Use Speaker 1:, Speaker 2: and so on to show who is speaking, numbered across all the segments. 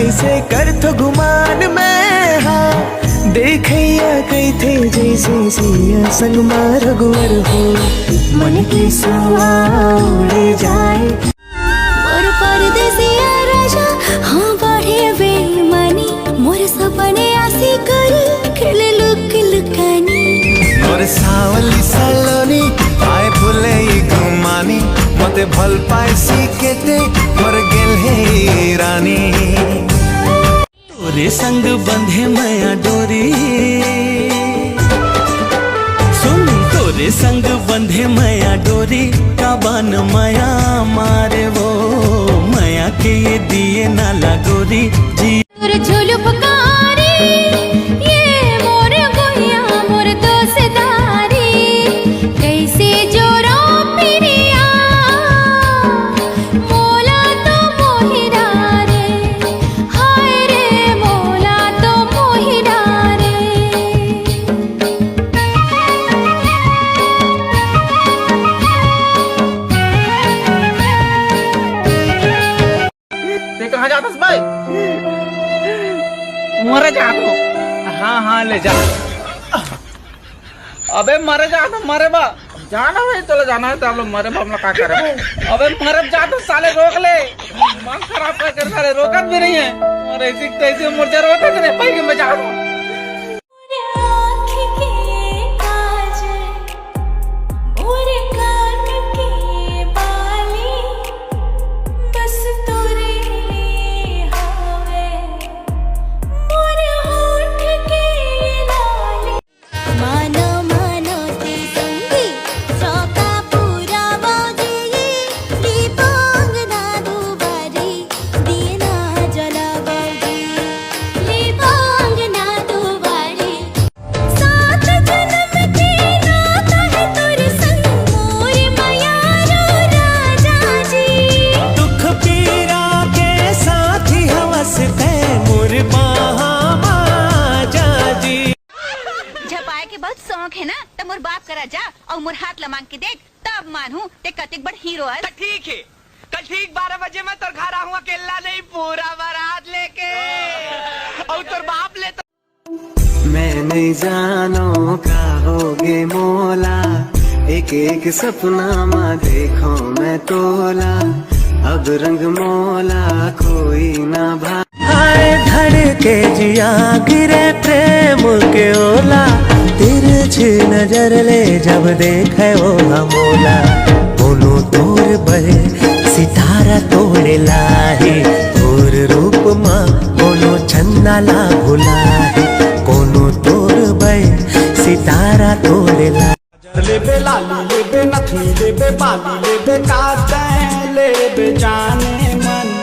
Speaker 1: कैसे कर तो गुमान में हाँ देखैया कई थे जैसे सिया संग मारगुवर हो मन की सुआ उड़ जाए
Speaker 2: मोर परदेसिया राजा हाँ बढ़े बेईमानी मोर सपने आसी करी खेले लुक लुकानी
Speaker 1: मोर सावली सलोनी आए फुले घुमानी मते भल पाइसी केते मोर गेल हे रानी तोरे संग बंधे माया डोरी सुन तोरे संग बंधे माया डोरी काबान माया मारे वो माया के ये दिए नाला गोरी जी
Speaker 2: झोलू पकारी ये मोर गोया मोर दोस्तारी कैसे जोरो पिरिया मोला तो मोहिरा रे हाय रे मोला तो मोहिरा रे
Speaker 3: ते कहाँ जाता भाई? मरे जा तो हाँ हाँ ले जा अबे मरे जा तो मरे बा जाना भाई चलो जाना है तो आप लोग मरे बा हम लोग क्या करें अबे मरे जा तो साले रोक ले मन खराब कर साले रोकत भी नहीं है और ऐसी तैसी मुर्जा रोता तेरे भाई के मैं जा रहा हूँ
Speaker 4: है ना तो मोर बाप करा जा और मोर हाथ लमांग के देख तब मानू ते कतिक बड़ हीरो है
Speaker 3: ठीक है कल ठीक 12 बजे मैं तोर घर आऊंगा अकेला नहीं पूरा बारात लेके और तोर बाप ले तो
Speaker 1: मैं नहीं जानो का होगे मोला एक एक सपना माँ देखो मैं तोला अब रंग मोला कोई ना भाई धड़ के जिया गिरे प्रेम के ओला तिरछी नजर ले जब देखे वो हमोला दोनों तोर बहे सितारा तोड़े लाहे तोर रूप माँ कोनो चंदा ला भुलाहे कोनो तोर बहे सितारा तोड़े ला
Speaker 5: लेबे लाली लेबे नथनी लेबे बाली लेबे काटे लेबे जाने मन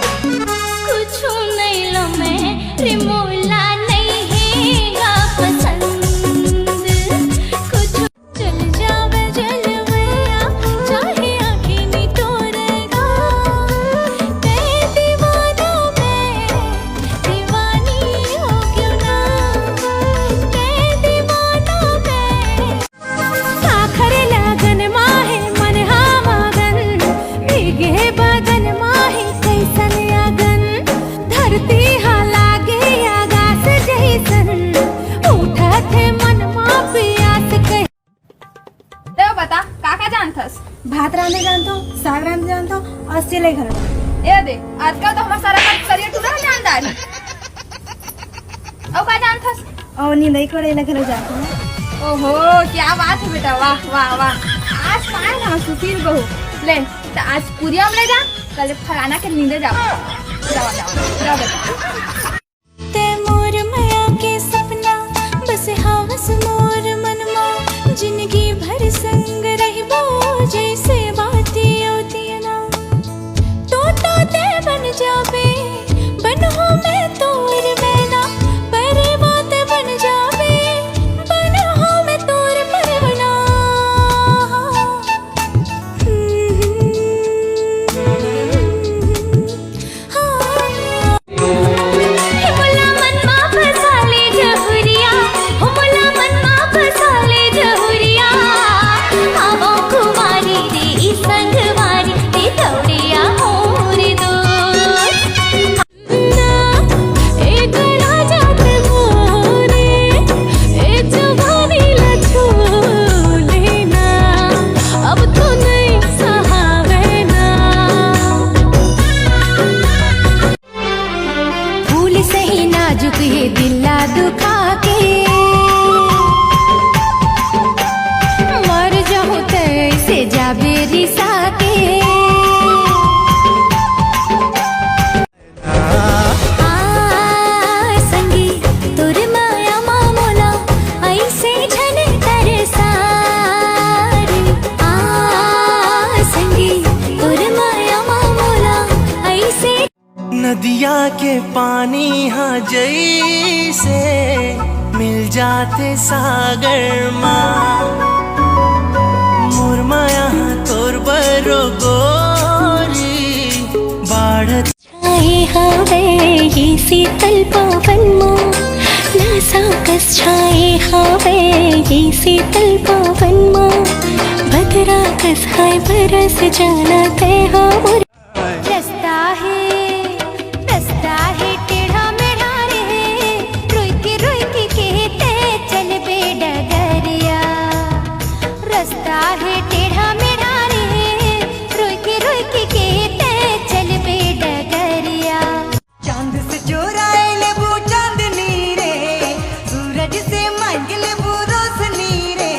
Speaker 2: कुछ नहीं लो मैं रिमोला नहीं है गा पसंद कुछ चल जावे जलवैया चाहे आँखें नी तोड़ेगा ते दीवाना मैं दीवानी हो क्यों ना ते दीवाना मैं आखर लगन माहे मन हामागन भीगे बदन माहे कैसन आगन धरती हा लागे आगास जैसन उठत है मन माँ प्यास कह
Speaker 6: तो बता काका जानथस
Speaker 7: भात रांधे जानता हूँ, साग रांधे जानता हूँ और सिलाई घर
Speaker 6: ये दे आजकल तो हमारा सारा काम करिए तू ना जानदार और का जानथस
Speaker 7: और नींद कोड़े घर जाता हूँ।
Speaker 6: ओहो क्या बात है बेटा वाह वाह वाह आज पाए ना सुशील बहू ले तो आज पूरी हम ले जा कल फलाना के नींदे जाओ जाओ जाओ जाओ बेटा
Speaker 2: ते मोर माया के सपना बस हवस मोर मनमा जिंदगी भर संग रहबो जैसे बाती होती ना तो ते बन जाबे बनहो मैं तोर मैना पर बात बन जाबे बनहो मैं तोर परवना
Speaker 1: नदिया के पानी हाँ जैसे मिल जाते सागर माँ मुरमा यहाँ तोर बरो गोरी बाढ़
Speaker 2: छाए हवे ये शीतल पवन माँ नासाकस छाए हवे ये शीतल पवन माँ भद्रा कस हाय बरस जाना तय हो रास्ता है टेढ़ा मेढ़ा रे रोई के कहते चल बे डगरिया रास्ता है टेढ़ा मेढ़ा रे रोई के कहते चल बे डगरिया
Speaker 8: चांद से चोराए लेबू चांदनी रे सूरज से मांग लेबू रोशनी रे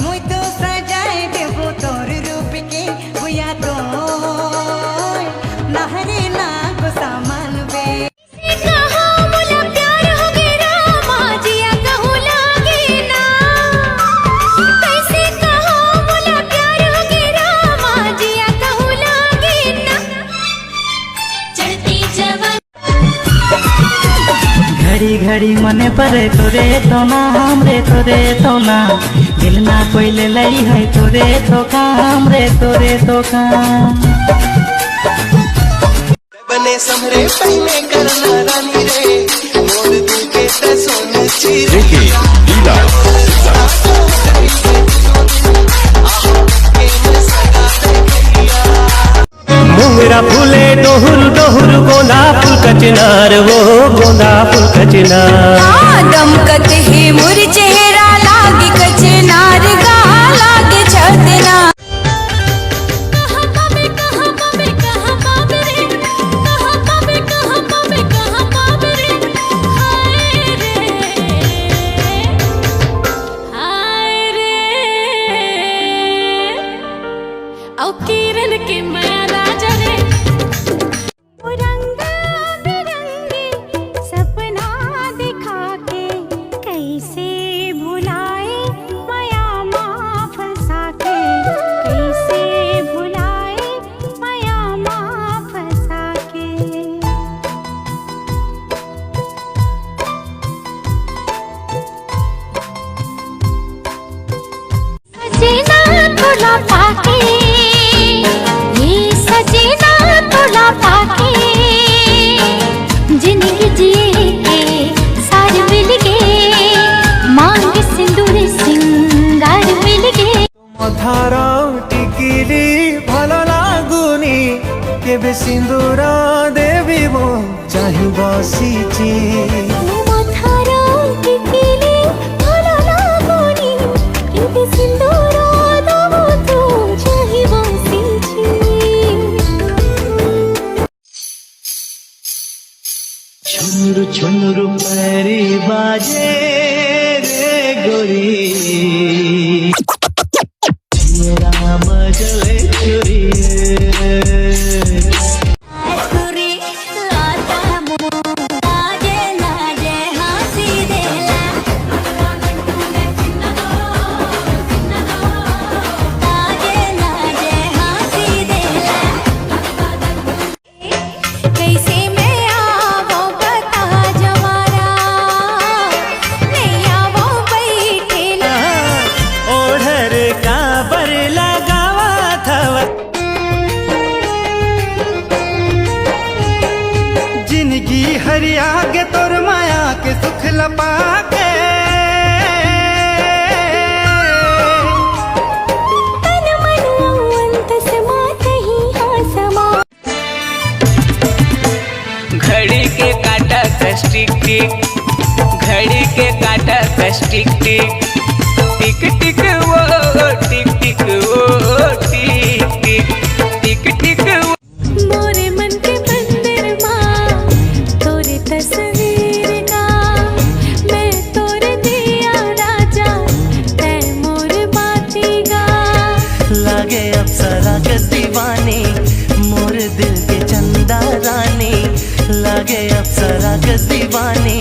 Speaker 8: मुई तो सजाए देबू तोर रूप के बुया तो नहरे ना को सामान बे
Speaker 2: कहा मोला प्यार हो गया माजिया कहूँ लागे ना कैसे कहा मोला प्यार हो गया माजिया कहूँ लागे ना चढ़ती जवान
Speaker 9: घड़ी घड़ी मने परे तोरे तो ना हमरे तोरे तो ना दिल ना कोई ले लई है तोरे तो काम रे तोरे तो काम
Speaker 1: बने समरे पहले करना रानी रे मोर दिल के ते सोने चीरे
Speaker 10: मुंगरा फूले डोहुर डोहुर गोंदा फूल कचनार वो गोंदा फूल कचनार
Speaker 2: दमकत है मुर चेहरा लागे कचनार गा लागे छतना किरण के मैं राजा रे रंग बिरंगे सपना दिखा के कैसे भुलाए माया माँ फंसा के कैसे भुलाए माया माँ फंसा के सजना थोड़ा पाके सजना थोड़ा पाके जिंदगी जिए के सार मिल गए मांग सिंदूर सिंगार मिल गए
Speaker 1: धारा टिकिली भल लागुनी केबे सिंदूर देवी मो चाहि बसिची
Speaker 2: मथारा टिकिली भल लागुनी केबे सिंदूर देबो तो चाहि बसिची
Speaker 1: छुनुरु छुनुरु पैरी बाजे रे गोरी राम जले चोरी
Speaker 2: छुरी लाता लाजे लाजे हंसी देला लाजे लाजे हंसी देला कैसे मैं आवो बता जवारा नहीं आवो बैठेला
Speaker 1: ओढ़र का बर लगावा थवा जिंदगी हरिया के तोर माया के सुख लपा के
Speaker 2: तन मन अंत समात ही समा
Speaker 3: घड़ी के काटा कस टिक टिक घड़ी के काटा कस टिक टिक टिक टिक वो टिक टिक वो टिक टिक टिक टिक
Speaker 2: मोरे मन के मंदिर माँ तोरे तस्वीर का मैं तोरे दिया राजा तै मोर बाती गा
Speaker 1: लागे अप्सरा के दीवानी मोर दिल के चंदा रानी लागे अप्सरा के दीवानी